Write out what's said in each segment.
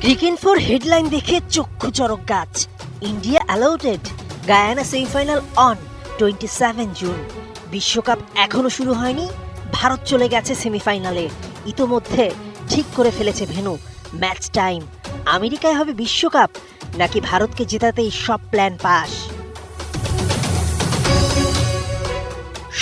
Cricket headline দেখে চক্ষু চড়ক গাছ। India অ্যালাউটেড Guyana semifinal on 27 June. বিশ্বকাপ এখনো শুরু হয়নি, ভারত চলে গেছে সেমিফাইনালে। ইতোমধ্যে ঠিক করে ফেলেছে ভেন্যু, ম্যাচ টাইম। আমেরিকায় হবে বিশ্বকাপ নাকি ভারতকে জেতাতেই সব প্ল্যান পাস।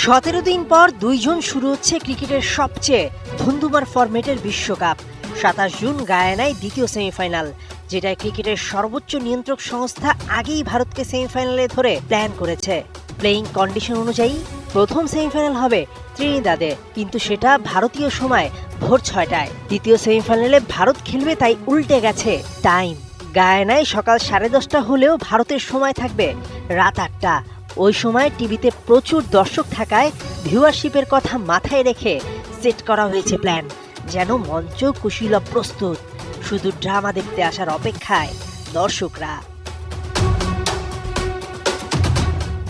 17 দিন পর 2 জুন শুরু হচ্ছে ক্রিকেটের সবচেয়ে ধুন্ধুমার ফরম্যাটের বিশ্বকাপ। 27 জুন গায়ানায় দ্বিতীয় সেমিফাইনাল, যেটায় ক্রিকেটের সর্বোচ্চ নিয়ন্ত্রক সংস্থা আগেই ভারতকে সেমিফাইনালে ধরে প্ল্যান করেছে। প্লেইং কন্ডিশন অনুযায়ী প্রথম সেমিফাইনাল হবে ত্রিনিদাদে, কিন্তু সেটা ভারতীয় সময় ভোর 6টায়। দ্বিতীয় সেমিফাইনালে ভারত খেলবে, তাই উল্টে গেছে টাইম। গায়ানায় সকাল 10:30 হলেও ভারতের সময় থাকবে রাত 8টা। ওই সময় টিভিতে প্রচুর দর্শক থাকায় ভিউয়ারশিপের কথা মাথায় রেখে সেট করা হয়েছে প্ল্যান, যেন মঞ্চ কুশীলব প্রস্তুত, শুধু ড্রামা দেখতে আসার অপেক্ষায় দর্শকরা।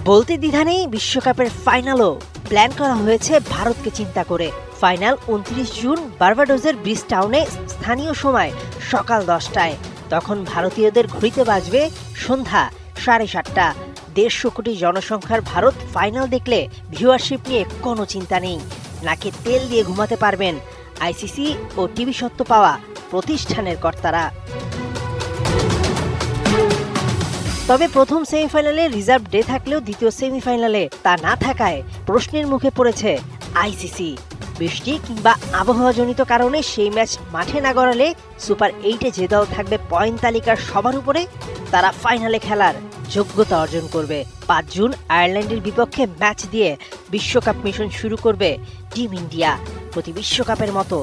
বলতে দ্বিধা নেই, বিশ্বকাপের ফাইনালও প্ল্যান করা হয়েছে ভারতকে চিন্তা করে। ফাইনাল 29 জুন বার্বাডোসের ব্রিজটাউনে, স্থানীয় সময় সকাল 10টায়। তখন ভারতীয়দের ঘড়িতে বাজবে সন্ধ্যা 7:30টা। 150 কোটি জনসংখ্যার ভারত ফাইনাল দেখলে ভিউয়ারশিপ নিয়ে কোনো চিন্তা নেই। নাকে তেল দিয়ে ঘুমাতে পারবেন আইসিসি ও টিভি সত্ত্ব পাওয়া প্রতিষ্ঠানের কর্তারা। তবে প্রথম সেমিফাইনালে রিজার্ভ ডে থাকলেও দ্বিতীয় সেমিফাইনালে তা না থাকায় প্রশ্নের মুখে পড়েছে আইসিসি। বৃষ্টি কিংবা আবহাওয়াজনিত কারণে সেই ম্যাচ মাঠে না গড়ালে সুপার 8-এ যে দল থাকবে পয়েন্ট তালিকার সবার উপরে, তারা ফাইনালে খেলার যোগ্যতা অর্জন করবে। 5 জুন আয়ারল্যান্ডের বিপক্ষে ম্যাচ দিয়ে বিশ্বকাপ মিশন শুরু করবে টিম ইন্ডিয়া। প্রতি বিশ্বকাপের মতো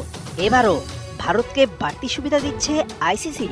এবারও ভারতকে বাড়তি সুবিধা দিচ্ছে আইসিসি।